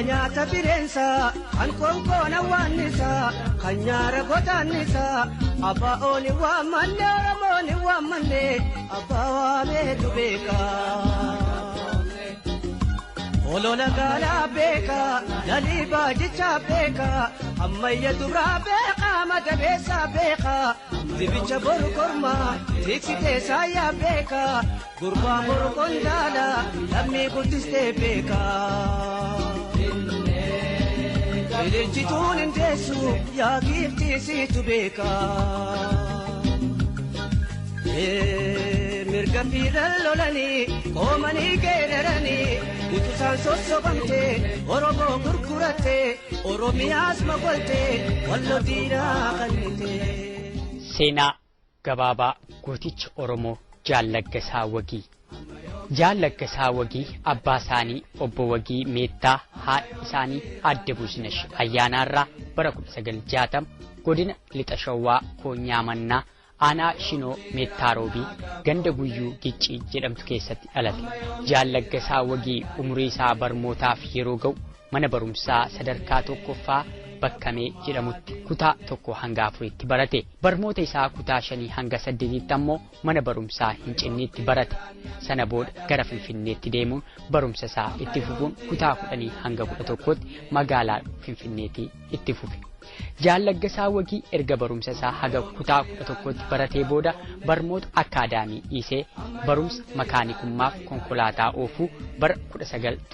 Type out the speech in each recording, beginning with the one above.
nyaata bireensa kan konkoona waannisa kan nyaara godaannisa abbaa ooni waammanne oromooni waammanne abbaa waameetu beeka olola gaalaa beeka lalii baajichaa beeka ammayya duraa beeka madabeessaa beeka dibicha boru kormaa tiksitee saayyaa beeka gurbaa boru kondaala lammii guddistee beeka ililchituun hindeessu yaa giiftiisiitu beeka mirga fiiran lolanii qoomanii geeraranii utusaan sossobamtee oromoo gurgurattee oromiyaas mokoltee wallo diinaa qal'itee. Seenaa gabaabaa gooticha Oromoo Jaallaggasaa Wagii. Jaallaggasaa Wagii abbaa isaanii obbo Wagii Meettaa haadha isaanii Aadde Busnesh ayyaanaarraa bara 1960 godina Lixa Shawwaa Koonyaa Mannaa aanaa Shinoo Meettaa Roobii ganda Guyyuu Giccii jedhamtu keessatti dhalate. Jaallaggasaa Wagii umurii isaa barmootaaf yeroo ga'u mana barumsaa sadarkaa tokkoffaa Bakkamee jedhamutti kutaa 1 hanga 4tti barate. Barmoota isaa kutaa 5 hanga 8tti ammoo mana barumsaa Hincinniitti barate. Sana booda gara Finfinneetti deemuun barumsa isaa itti fufuun kutaa 10 hanga 11tti magaalaa Finfinneetti itti fufe. Jaallaggasaa Wagii erga barumsa isaa haga kutaa 11tti baratee booda barmoota akaadaamii dhiisee barumsa makaanikummaaf konkolaataa oofuu bara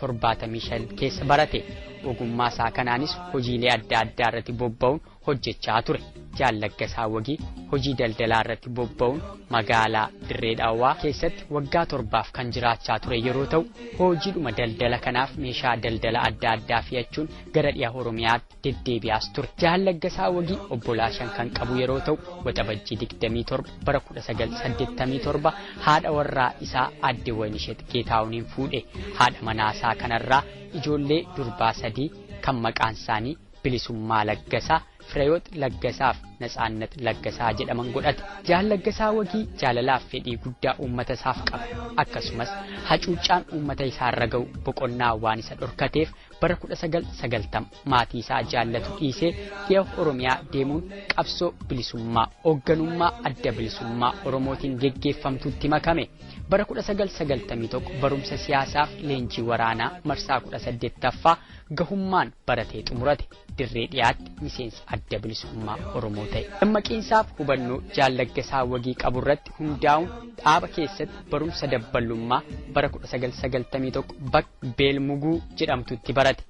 1975 keessa barate. Ogummaa isaa kanaanis hojiilee adda addaa irratti bobba'uun hojjechaa ture. Jaallaggasaa Wagii hojii daldalaa irratti bobba'uun magaalaa Dirree Dhawwaa keessatti waggaa 7 kan jiraachaa ture yeroo ta'u, hojiidhuma daldala kanaaf meeshaa daldala adda addaa fe'achuun gara dhiha Oromiyaatti deddeebi'aas ture. Jaallaggasaa Wagii obbolaa 5 kan qabu yeroo ta'u, waxabajjii 27 bara 1987 haadha warraa isaa Aadde Waynishet Geetaawuniin fuudhe. Haadha manaasaa kanarraa ijoollee durbaa 3 kan maqaan isaanii Bilisummaa Laggasaa, Fireewoot Laggasaaf Natsaannat Laggasaa jedhaman godhate. Jaallaggasaa Wagii jaalalaaf fedhii guddaa uummata isaaf qaba. Akkasumas hacuuccaan uummata isaarra ga'u boqonnaa waan isa dhorkateef bara 1990 maatii isaa jaallatu dhiisee dhiha Oromiyaa deemuun qabsoo bilisummaa hoogganummaa adda bilisummaa Oromootiin geggeeffamtutti makame. Bara 1991 barumsa siyaasaaf leenjii waraanaa marsaa 18ffaa gahummaan baratee xumurate. Dirree dhiyaatti miseensa adda bilisummaa Oromoo ta'e. Dammaqiinsaaf hubannoo Jaallaggasaa Wagii qaburratti hundaa'uun dhaaba keessatti barumsa dabballummaa bara 1991 bakka Beelmuguu jedhamtutti barate.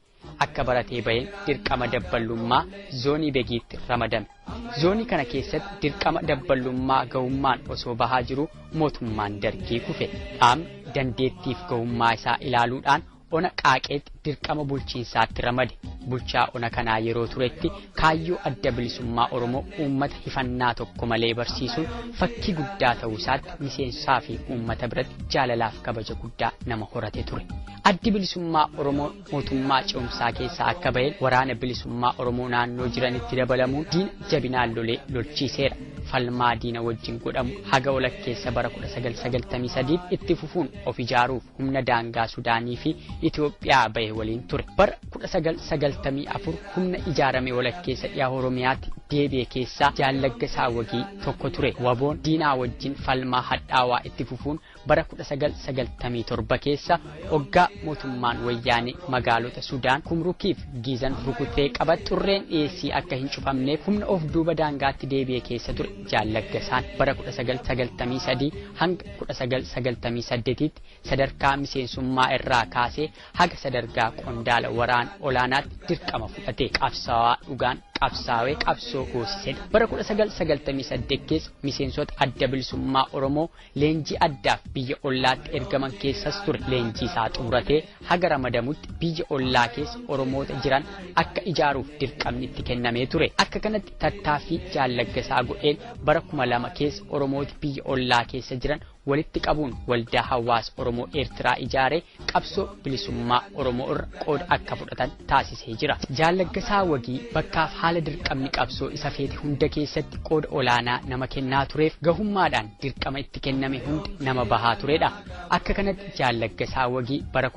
Akka baratee baheen dirqama dabballummaa zoonii Begiitti ramadame. Zoonii kana keessatti dirqama dabballummaa gahummaan osoo bahaa jiru mootummaan Dargii kufe. Dhaabni dandeettiif gahummaa isaa ilaaluudhaan ona Qaaqeetti dirqama bulchiinsaatti ramade. Bulchaa ona kanaa yeroo turetti kaayyoo adda bilisummaa Oromoo uummata hifannaa tokko malee barsiisuun fakkii guddaa ta'uu isaatti miseensaa fi uummata biratti jaalalaaf kabaja guddaa nama horate ture. Addi bilisummaa Oromoo mootummaa ce'umsaa keessaa akka baheen waraana bilisummaa Oromoo naannoo jiranitti dabalamuun diina jabinaan lolee lolchiiseera. Falmaa diina wajjin godhamu haga walakkeessa bara 1993 itti fufuun of ijaaruuf humna daangaa Sudaanii fi Itoophiyaa bahe waliin ture. Bara 1994 humna ijaarame walakkeessa dhiha Oromiyaatti deebi'e keessaa Jaallaggasaa Wagii tokko ture. Waboon diinaa wajjin falmaa hadhaawaa itti fufuun bara 1997 keessa hoggaa mootummaan wayyaanee magaalota Sudaan Kumrukiif Giizan rukutee qabat xurreen dhiyeessii akka hin cufamneef humna of duuba daangaatti deebi'e keessa ture. Jaallaggasaan bara 1993 hanga 1998tti sadarkaa miseensummaa irraa kaasee haga sadarkaa qondaala waraan olaanaatti dirqama fudhate. Qabsaawaa dhugaan qabsaawee qabsoo goosisedha. Bara 1998 keessa miseensota adda bilisummaa Oromoo leenjii addaaf biyya ollaatti ergaman keessas ture. Leenjii isaa xumuratee haga ramadamutti biyya ollaa keessa Oromoota jiran akka ijaaruuf dirqamni itti kennamee ture. Akka kanatti tattaaffii Jaallaggasaa godheen bara 2000 keessa Oromooti biyya ollaa keessa jiran walitti qabuun waldaa hawaasa Oromoo Eertiraa ijaaree qabsoo bilisummaa Oromoo irra qooda akka fudhatan taasisee jira. Jaalaggasaa Wagii bakkaaf haala dirqamni qabsoo isa feete hunda keessatti qooda olaanaa nama kennaa tureef gahummaadhaan dirqama itti kenname hunda nama bahaa turedha. Akka kanatti Jaalaggasaa Wagii bara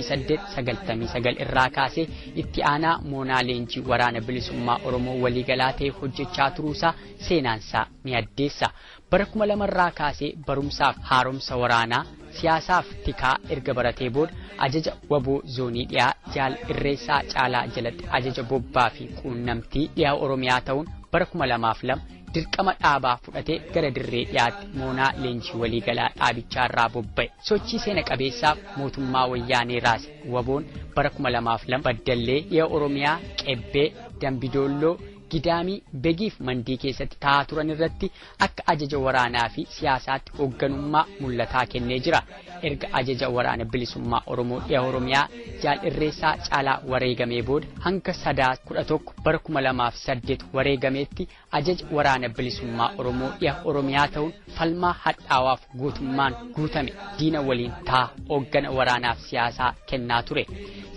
1998-99 irraa kaasee itti aanaa moonaa leenjii waraana bilisummaa Oromoo waliigalaa ta'e hojjechaa turuusaa seenaansaa ni addeessa. Bara 2000 irraa kaasee barumsaaf haaromsa waraanaa siyaasaaf tikaa erga baratee booda ajaja waboo zoonii dhiyaa Jaal Irreessaa Caalaa jalatti ajaja bobbaa fi quunnamtii dhiyaa Oromiyaa ta'uun bara 2002 dirqama dhaabaa fudhatee gara dirree dhiyaatti moonaa leenjii waliigalaa dhaabichaa irraa bobba'e. Sochii seena qabeessaaf mootummaa wayyaanee raase waboon bara 2002 baddallee dhiyaa Oromiyaa Qebbee Dambidolloo Gidaamii Begiif Mandii keessatti taa'aa turan irratti akka ajaja waraanaa fi siyaasaatti hoogganummaa mul'ataa kennee jira. Erga ajaja waraana bilisummaa Oromoo dhiyaa Oromiyaa Jaal Irreessaa Caalaa wareegamee booda hanga Sadaasa 11 bara 2008 wareegameetti ajaja waraana bilisummaa Oromoo dhiyaa Oromiyaa ta'uun falmaa hadhaawaaf gootummaan guutame diina waliin ta'a hooggana waraanaaf siyaasaa kennaa ture.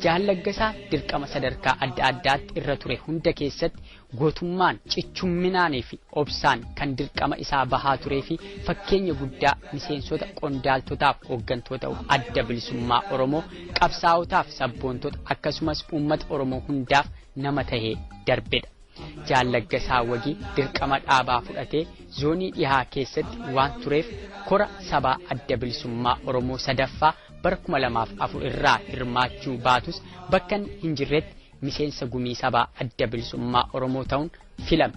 Jaalaggasaa dirqama sadarkaa adda addaatti irra ture hunda keessatti gootummaan cichumminaanii fi obsaan kan dirqama isaa bahaa turee fi fakkeenya guddaa miseensota qondaaltotaaf hooggantoota adda bilisummaa Oromoo qabsaa'otaaf sabboontota akkasumas uummata Oromoo hundaaf nama tahee darbedha. Jaalaggasaa Wagii dirqama dhaabaa fudhatee zoonii dhihaa keessatti waan tureef kora sabaa adda bilisummaa Oromoo sadaffaa bara 2004 irraa hirmaachuu baatus bakka hin jirretti miseensa gumii sabaa adda bilisummaa Oromoo ta'uun filame.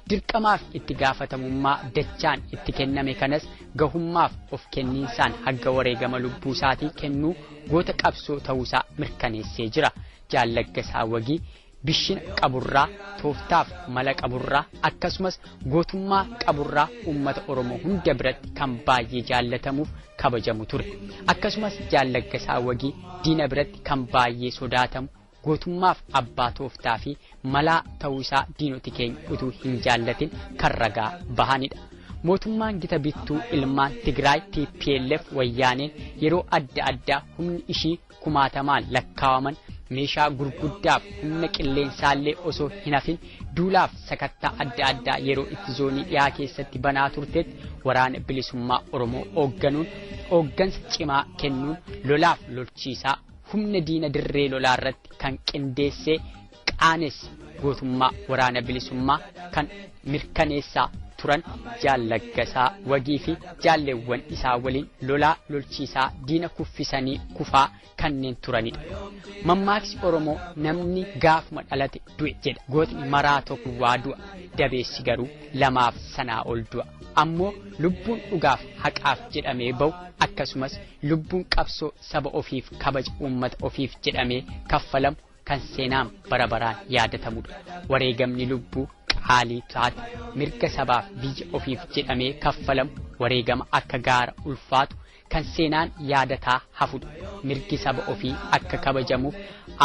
Dirqamaaf itti gaafatamummaa dachaan itti kenname kanas gahummaaf of kenniinsaan hagga wareegama lubbuu isaatii kennuu goota qabsoo ta'uusaa mirkaneessee jira. Jaalaggasaa Wagii bishina qaburraa tooftaaf mala qaburraa akkasumas gootummaa qaburraa uummata Oromoo hunda biratti kan baay'ee jaallatamuuf kabajamu ture. Akkasumas Jaalaggasaa Wagii diina biratti kan baay'ee sodaatamu gootummaaf abbaa tooftaa fi malaa ta'uusaa diinoti keenya utuu hin jaallatin kan ragaa bahanidha. Mootummaan gita bittuu ilmaan Tigraay TPLF wayyaaneen yeroo adda addaa humni ishii kumaatamaan lakkaawaman meeshaa gurguddaaf humna qilleensaallee osoo hin hafin duulaaf sakattaa adda addaa yeroo itti zoonii dhiyaa keessatti banaa turteetti waraana bilisummaa Oromoo hoogganuun hooggansa cimaa kennuun lolaaf lolchiisaa humna diina dirree lolaa irratti kan qindeessee qaanes gootummaa waraana bilisummaa kan mirkaneessaa turan Jaalaggasaa Wagii fi jaalleewwan isaa waliin lolaa lolchiisaa diina kuffisanii kufaa kanneen turanidha. Mammaaksi Oromoo namni gaafuma dhalate du'e jedha. Gootni maraa tokko waa du'a dabeessi garuu lamaaf sanaa ol du'a. Ammoo lubbuun dhugaaf haqaaf jedhamee bahu akkasumas lubbuun qabsoo saba ofiif kabaja uummata ofiif jedhamee kaffalamu kan seenaan bara baraan yaadatamudha. Wareegamni lubbuu qaalii taate mirga sabaaf biyya ofiif jedhamee kaffalamu wareegama akka gaara ulfaatu kan seenaan yaadataa hafudha. Mirgi saba ofii akka kabajamuuf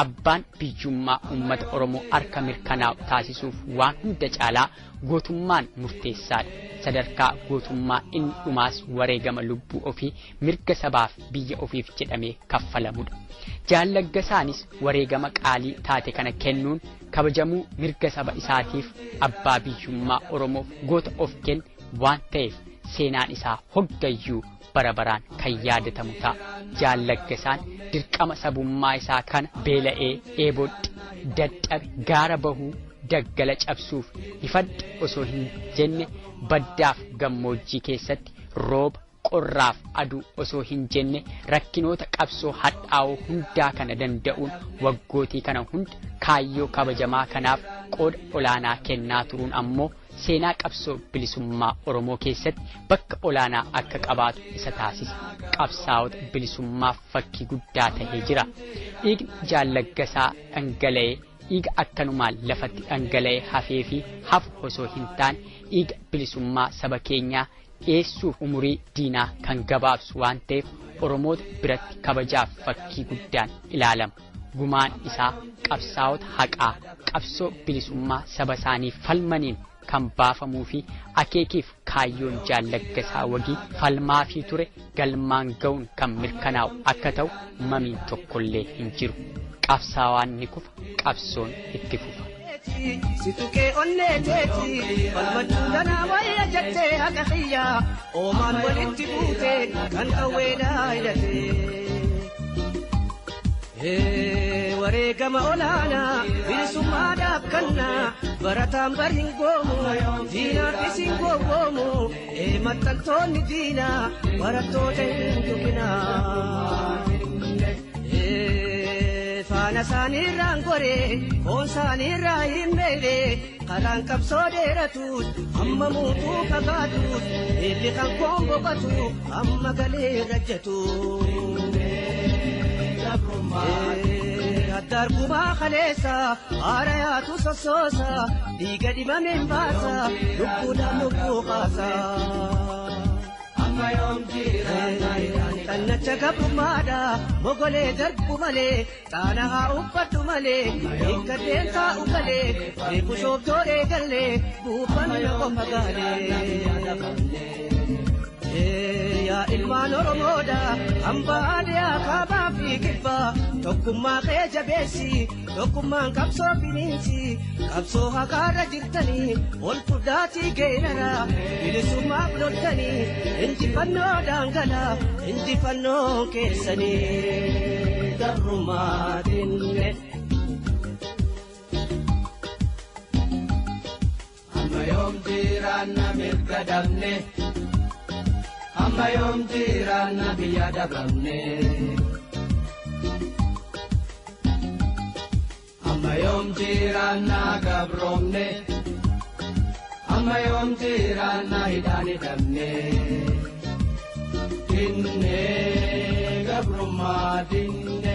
abbaan biyyummaa uummata Oromoo harka mirkanaa'u taasisuuf waan hunda caalaa gootummaan murteessaadha. Sadarkaa gootummaa inni dhumaas wareegama lubbuu ofii mirga sabaaf biyya ofiif jedhamee kaffalamudha. Jaalaggasaanis wareegama qaalii taate kana kennuun kabajamuu mirga saba isaatiif abbaa biyyummaa Oromoof goota of kenne waan ta'eef seenaan isaa hoggayyuu bara baraan kan yaadatamu ta'a. Jaalaggasaan dirqama sabummaa isaa kana beela'ee eebodhi dadhabe gaara bahuu daggala cabsuuf ifadhi osoo hin jenne baddaaf gammoojjii keessatti rooba qorraaf aduu osoo hin jenne rakkinoota qabsoo hadhaa'oo hundaa kana danda'uun waggootii kana hunda kaayyoo kabajamaa kanaaf qooda olaanaa kennaa turuun ammoo seenaa qabsoo bilisummaa Oromoo keessatti bakka olaanaa akka qabaatu isa taasisa. Qabsaa'ota bilisummaaf fakkii guddaa ta'ee jira. Dhiigni Jaalaggasaa dhangala'ee dhiiga akkanumaan lafatti dhangala'ee hafee fi hafu osoo hin taane dhiiga bilisummaa saba keenyaa dhiyeessuuf umurii diinaa kan gabaabsu waan ta'eef Oromoota biratti kabajaaf fakkii guddaan ilaalama. gumaan isaa qabsaa'ota haqaa qabsoo bilisummaa saba isaanii falmaniin kan baafamuu fi akeekiif kaayyoon Jaallaggasaa Wagii falmaa fi ture galmaan ga'uun kan mirkanaa'u akka ta'u mamiin tokkollee hin jiru. Qabsaawaan ni kufa, qabsoon itti fufa. Situke onneeteeti falmachuu danaa wayya jettee haqa xiyyaa oomaan walitti buute kan qawweedhaa hidhatee. Wareegama olaanaa bilisummaadhaaf kannaa barataan bar hin goomu diinaafis hin gowwoomu maxxantoonni diinaa barattoota hin tuqinaa. Faana isaaniirraan goree foon isaaniirraa hin meelee karaan qabsoo dheeratuut amma muutuu fagaatuut eebbi kan koon boqatu amma galee rajjatuut. Addarkumaa kaleessa haarayaatu sossoosa dhiiga dhibameen baasa lubbuudhaan lubbuu kaasa. Kannacha gabrummaadha mogolee darbu malee xaana haa uffadhu malee hiikkadheen taa'u galee beeku shooftoo eegallee buufanna qofa gaalee. Yaa ilmaan Oromoodha hambaa dhiyaa kaabaa fi kibbaa tokkummaa kee jabeessi tokkummaan qabsoo finiinsi qabsoo haqaarra jirtanii ol fudhaatii geerara bilisummaaf loltanii injifannoo daangalaa injifannoo keessanii garrummaatinne. Amma yoom jiraanna mirga dhabne. Amma yoom jiraanna biyya dhabamne. Amma yoom jiraanna gabroomne. Amma yoom jiraanna hidhaan hidhamne. Dinne gabrummaa dinne.